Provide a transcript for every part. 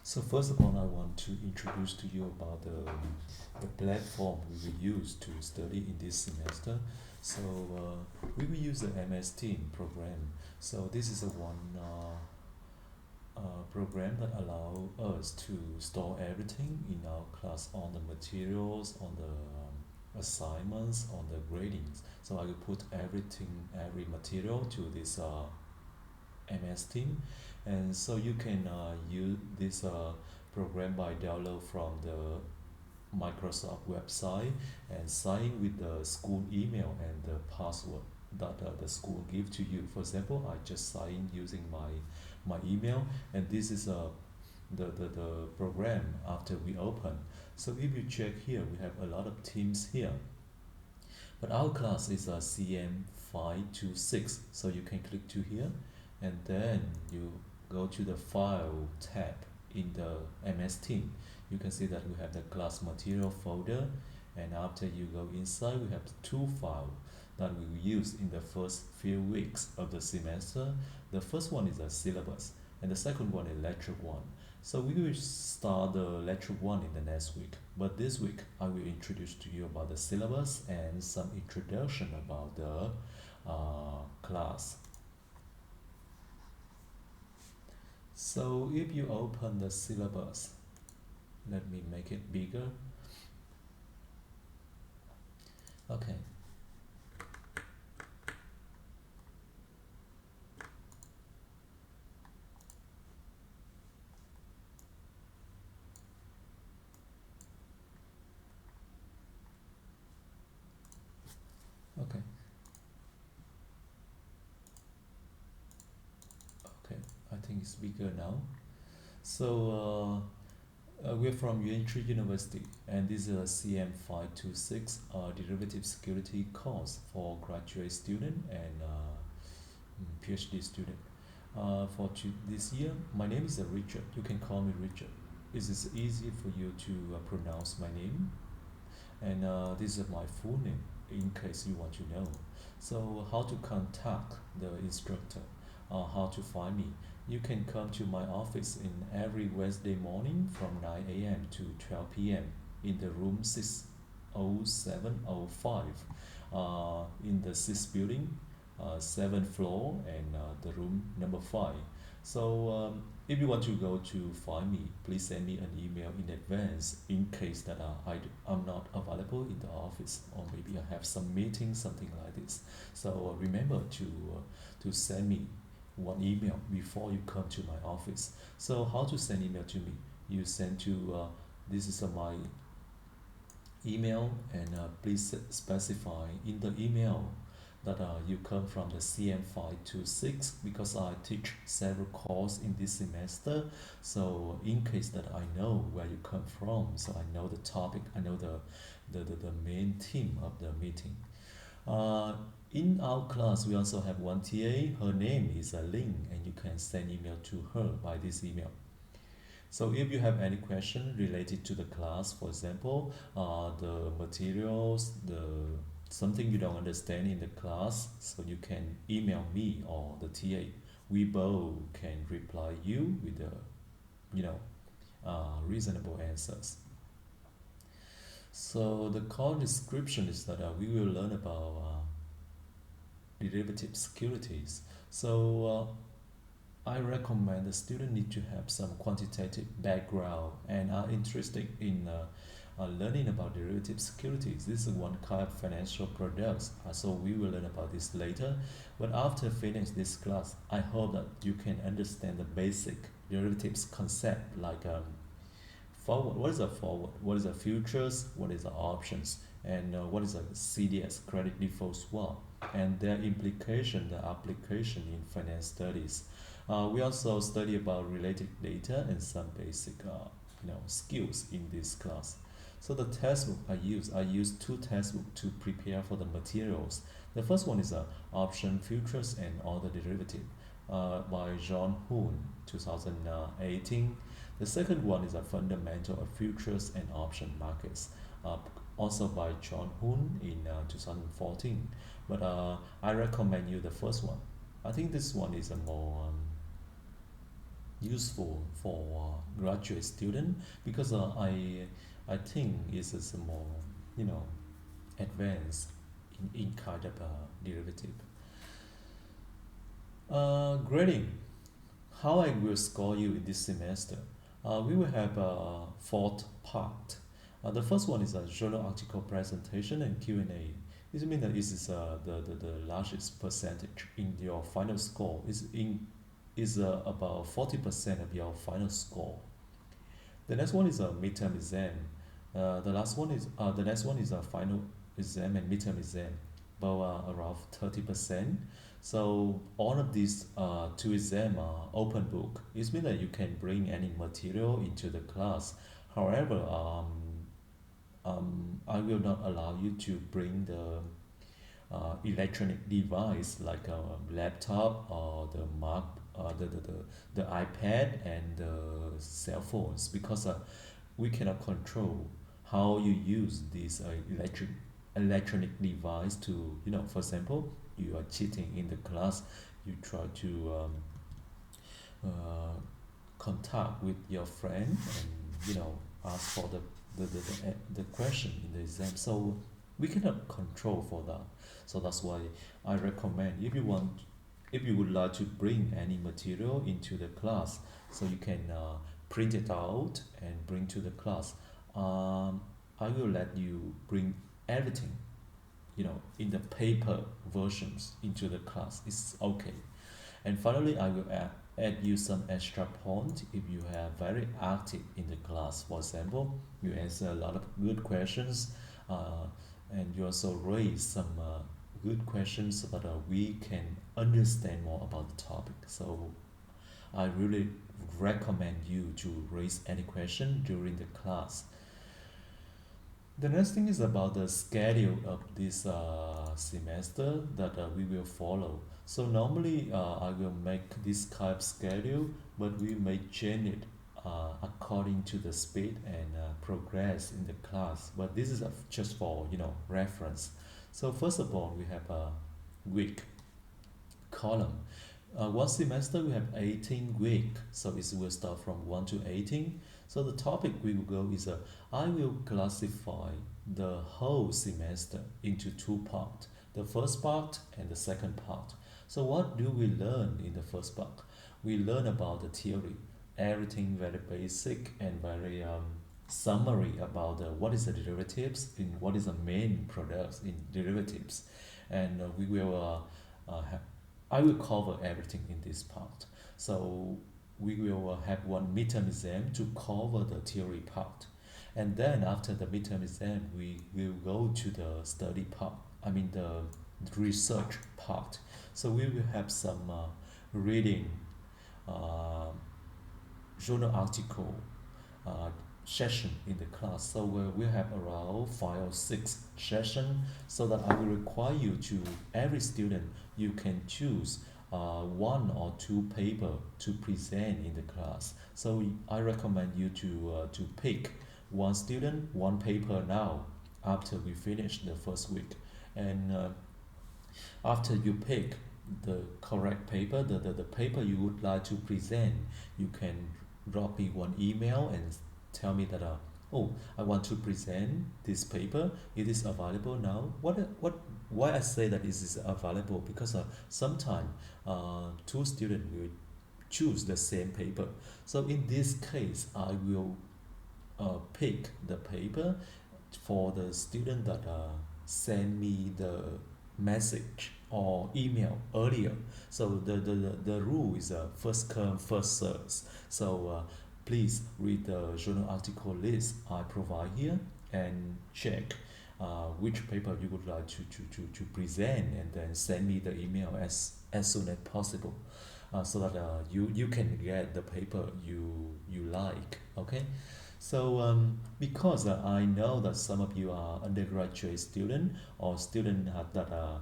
So first of all, I want to introduce to you about the platform we will use to study in this semester. So we will use the MS Team program. So this is a one program that allow us to store everything in our class on the materials, on the assignments, on the gradings. So I will put everything, every material to this MS Team, and so you can use this program by download from the Microsoft website and sign with the school email and the password that the school give to you. For example, I just sign using my email, and this is the program after we open. So if you check here, we have a lot of teams here, but our class is a CM526, so you can click to here, and then you go to the File tab in the MS Team. You can see that we have the class material folder, and after you go inside, we have two files that we will use in the first few weeks of the semester. The first one is a syllabus, and the second one is lecture one. So we will start the lecture one in the next week. But this week, I will introduce to you about the syllabus and some introduction about the class. So if you open the syllabus, let me make it bigger. Okay. Okay. Okay. I think it's bigger now. So we're from Yuan Ze University, and this is a CM526 derivative security course for graduate student and PhD student. This year, my name is Richard. You can call me Richard. It is easy for you to pronounce my name, and this is my full name in case you want to know. So how to contact the instructor, how to find me. You can come to my office in every Wednesday morning from 9 a.m. to 12 p.m. in the room 60705 in the sixth building, seventh floor, and the room number 5. So if you want to go to find me, please send me an email in advance in case that I'm not available in the office, or maybe I have some meeting, something like this. So remember to send me one email before you come to my office. So how to send email to me? You send to this is my email, and please specify in the email that you come from the CM526, because I teach several courses in this semester. So in case that I know where you come from, so I know the topic, I know the main theme of the meeting. Uh, in our class, we also have one TA. Her name is Ling, and you can send email to her by this email. So if you have any question related to the class, for example, the materials, the something you don't understand in the class, so you can email me or the TA. We both can reply you with the, you know, reasonable answers. So the course description is that we will learn about derivative securities. So I recommend the student need to have some quantitative background and are interested in learning about derivative securities. This is one kind of financial products. So we will learn about this later. But after finish this class, I hope that you can understand the basic derivatives concept, like forward. What is a forward? What is a futures? What is the options? And what is a CDS, credit default swap, and their implication, the application in finance studies. We also study about related data and some basic skills in this class. So the textbook I use two textbooks to prepare for the materials. The first one is Option Futures and Other Derivative by John Hoon, 2018. The second one is a Fundamental of Futures and Option Markets, uh, also by John Hoon in 2014. But I recommend you the first one. I think this one is a more useful for graduate student because I think it's a more you know advanced in kind of derivative. Grading. How I will score you in this semester? We will have a fourth part. The first one is a journal article presentation and Q&A. This means that this is the largest percentage in your final score. Is about 40% of your final score. The next one is a midterm exam. The next one is a final exam and midterm exam, about around 30%. So all of these two exam are open book. It means that you can bring any material into the class. However, I will not allow you to bring the electronic device like a laptop or the mark the iPad and the cell phones because we cannot control how you use this electronic device to for example you are cheating in the class, you try to uh, contact with your friend and ask for the question in the exam, so we cannot control for that. So that's why I recommend if you would like to bring any material into the class, so you can print it out and bring to the class. I will let you bring everything in the paper versions into the class. It's okay. And finally, I will add you some extra point if you are very active in the class. For example, you answer a lot of good questions, uh, and you also raise some good questions so that we can understand more about the topic. So I really recommend you to raise any question during the class. The next thing is about the schedule of this semester that we will follow. So normally I will make this kind of schedule, but we may change it according to the speed and progress in the class. But this is just for reference. So first of all, we have a week column. One semester we have 18 week, so it will start from 1 to 18. So the topic we will go is I will classify the whole semester into two parts, the first part and the second part. So what do we learn in the first part? We learn about the theory, everything very basic and very summary about what is the derivatives and what is the main products in derivatives, and we will have I will cover everything in this part. So we will have one midterm exam to cover the theory part. And then after the midterm exam, we will go to the study part, I mean the research part. So we will have some reading, uh, journal article uh, session in the class. So we'll have around 5 or 6 sessions so that I will require you to, every student, you can choose one or two paper to present in the class. So I recommend you to pick one student, one paper now after we finish the first week. And after you pick the correct paper, the paper you would like to present, you can drop me one email and tell me that oh, I want to present this paper. It is available now. What why I say that it is available? Because sometimes two students will choose the same paper. So in this case, I will pick the paper for the student that send me the message or email earlier. So the rule is first come first serve. So please read the journal article list I provide here and check which paper you would like to present, and then send me the email as soon as possible, so that you can get the paper you like. Okay. So because I know that some of you are undergraduate student or student that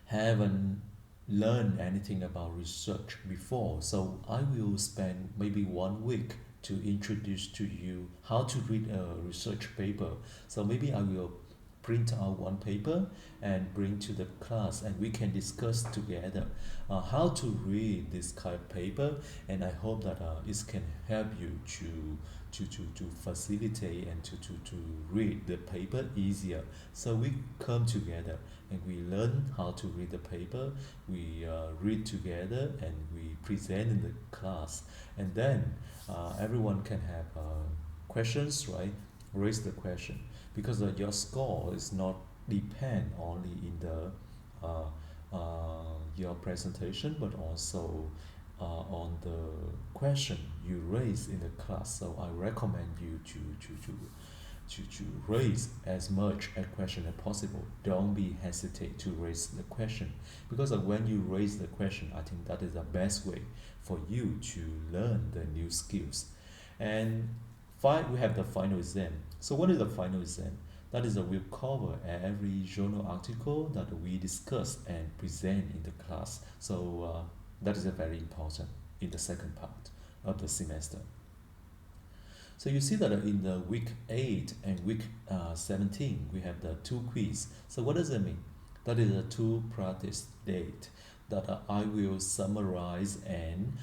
haven't learned anything about research before, so I will spend maybe 1 week to introduce to you how to read a research paper. So maybe I will print out one paper and bring to the class, and we can discuss together how to read this kind of paper. And I hope that it can help you to facilitate and to read the paper easier. So we come together and we learn how to read the paper. We read together and we present in the class, and then everyone can have questions, right? Raise the question, because your score is not depend only in the your presentation, but also on the question you raise in the class. So I recommend you to raise as much a question as possible. Don't be hesitate to raise the question, because when you raise the question, I think that is the best way for you to learn the new skills. And we have the final exam. So what is the final exam? That is, we'll cover every journal article that we discuss and present in the class. So that is a very important in the second part of the semester. So you see that in the week 8 and week 17, we have the two quiz. So what does that mean? That is a two practice date that I will summarize and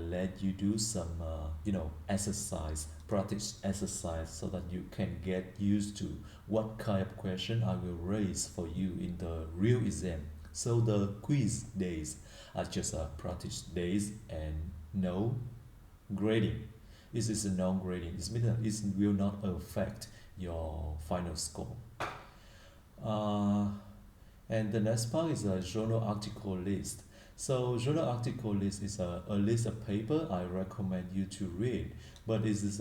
let you do some exercise, practice exercise, so that you can get used to what kind of question I will raise for you in the real exam. So the quiz days are just practice days and no grading. This is a non-grading. It means that it will not affect your final score. And the next part is a journal article list. So journal article list is a list of paper I recommend you to read. But this is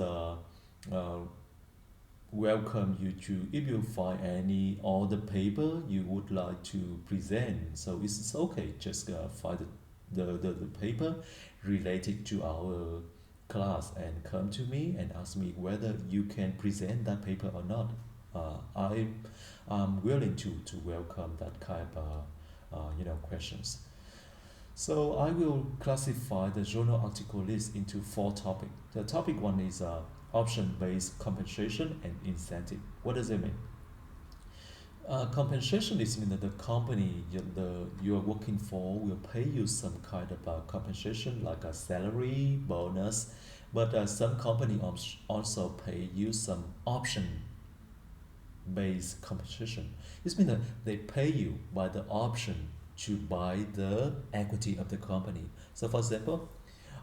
welcome you to, if you find any other paper you would like to present. So it's okay, just find the paper related to our class and come to me and ask me whether you can present that paper or not. I'm willing to welcome that kind of questions. So I will classify the journal article list into 4 topics. The topic 1 is option-based compensation and incentive. What does it mean? Compensation is mean that the company you are working for will pay you some kind of compensation, like a salary, bonus, but some company also pay you some option-based compensation. This means that they pay you by the option to buy the equity of the company. So for example,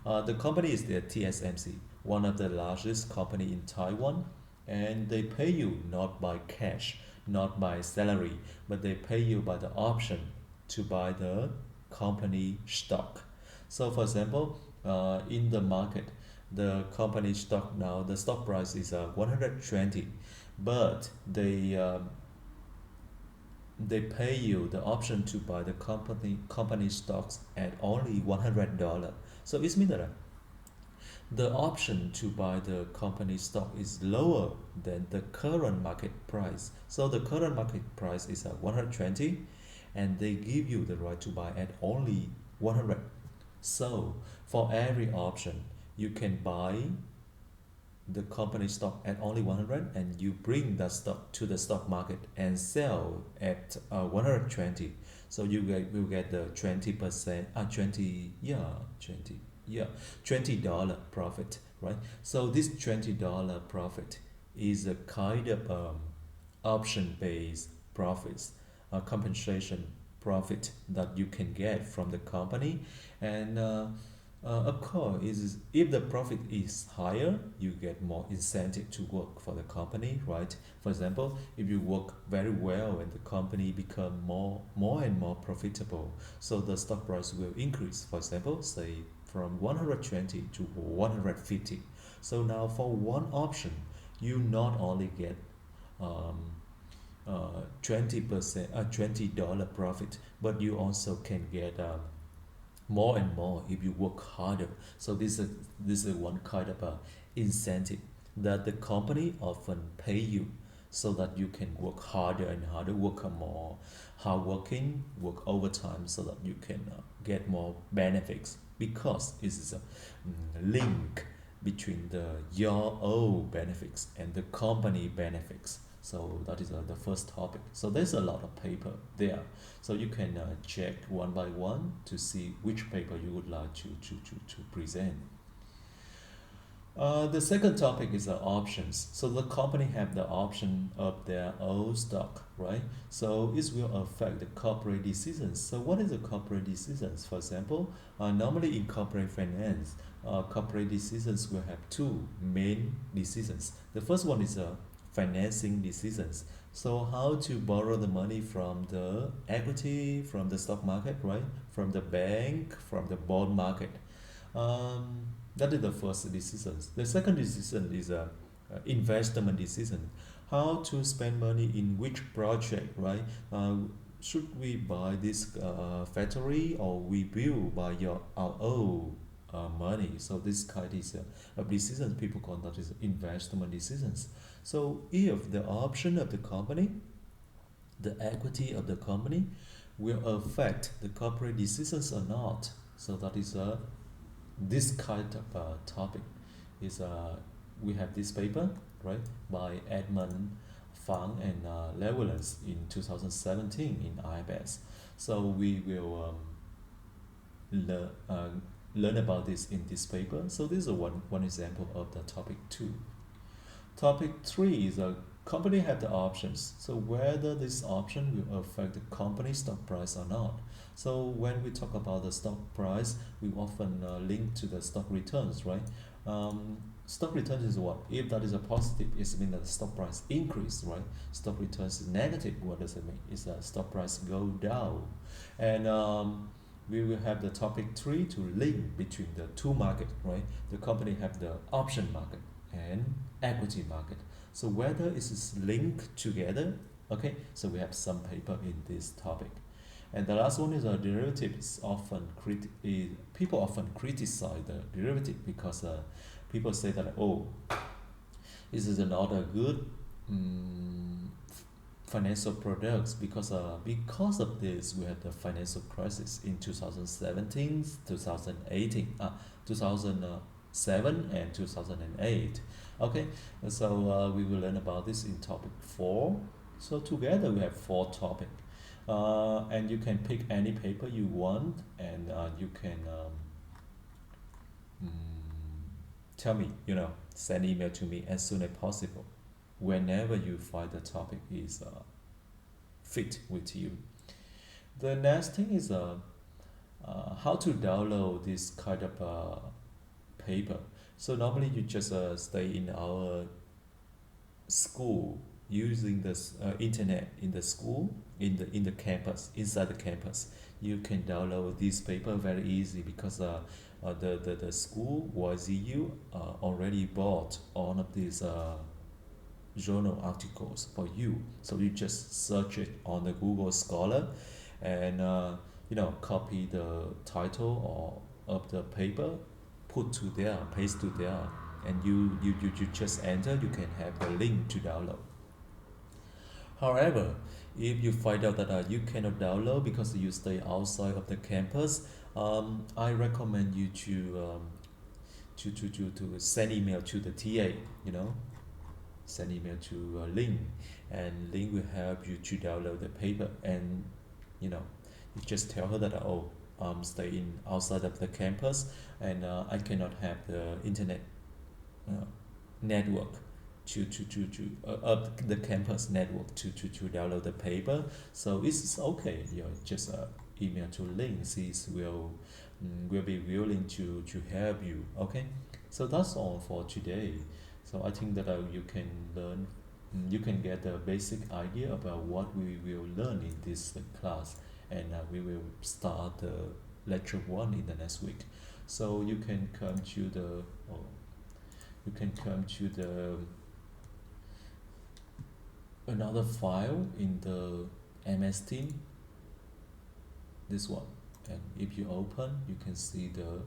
the company is the TSMC, one of the largest company in Taiwan, and they pay you not by cash, not by salary, but they pay you by the option to buy the company stock. So for example, in the market, the company stock now, the stock price is 120, but they pay you the option to buy the company stocks at only $100. So it means that the option to buy the company stock is lower than the current market price. So the current market price is 120, and they give you the right to buy at only 100. So for every option, you can buy the company stock at only 100, and you bring that stock to the stock market and sell at 120. So you will get the 20%, $20 profit, right? So this $20 profit is a kind of option-based profits, compensation profit that you can get from the company. And of course, if the profit is higher, you get more incentive to work for the company, right? For example, if you work very well and the company become more and more profitable, so the stock price will increase. For example, say from 120 to 150. So now for one option, you not only get 20% $20 profit, but you also can get more and more if you work harder. So this is one kind of incentive that the company often pay you, so that you can work harder and harder, work more hard working, work overtime, so that you can get more benefits, because it is a link between your own benefits and the company benefits. So that is the first topic. So there's a lot of paper there. So you can check one by one to see which paper you would like to present. The second topic is options. So the company have the option of their own stock, right? So it will affect the corporate decisions. So what is the corporate decisions? For example, normally in corporate finance, corporate decisions will have two main decisions. The first one is financing decisions. So how to borrow the money from the equity, from the stock market, right? From the bank, from the bond market. Um, that is the first decision. The second decision is investment decision. How to spend money in which project, right? Should we buy this factory or we build by our own money? So this kind is of decisions people call that is investment decisions. So if the option of the company, the equity of the company will affect the corporate decisions or not. So that is this kind of topic is we have this paper, right, by Edmund Fang and Lewelens in 2017 in IBS. So we will learn about this in this paper. So this is one example of the topic 2. Topic 3 is a company have the options. So whether this option will affect the company stock price or not. So when we talk about the stock price, we often link to the stock returns, right? Stock returns is what? If that is a positive, it means that the stock price increase, right? Stock returns is negative. What does it mean? It's that stock price go down. And we will have the topic 3 to link between the two markets, right? The company have the option market and equity market. So whether it is linked together, okay? So we have some paper in this topic. And the last one is derivatives. People often criticize the derivative because people say that this is not a good financial products because of this we had the financial crisis in 2017, 2018, 2007 and 2008. Okay, so we will learn about this in topic 4. So together we have 4 topics. And you can pick any paper you want, and you can tell me, send email to me as soon as possible whenever you find the topic is fit with you. The next thing is how to download this kind of paper. So normally you just stay in our school using this internet in the school, in the campus, inside the campus. You can download this paper very easy because the school YZU already bought all of these journal articles for you. So you just search it on the Google Scholar and copy the title or of the paper, put to there, paste to there, and you just enter. You can have the link to download. However, if you find out that you cannot download because you stay outside of the campus, I recommend you to send email to the TA. Send email to Link, and Link will help you to download the paper. And you just tell her that I'm staying outside of the campus, and I cannot have the internet network to the campus network to download the paper. So it's okay. Just email to Link. She will be willing to help you. Okay. So that's all for today. So I think that you can learn, you can get a basic idea about what we will learn in this class, and we will start the lecture 1 in the next week. So you can come to the another file in the MS Team, this one, and if you open, you can see the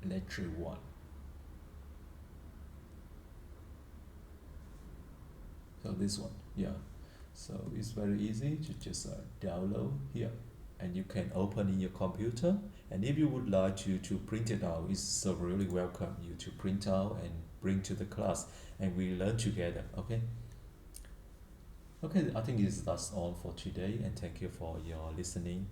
lecture 1. So this one, so it's very easy to just download here, and you can open in your computer. And if you would like to print it out, it's so really welcome you to print out and bring to the class, and we learn together. Okay. Okay, I think that's all for today, and thank you for your listening.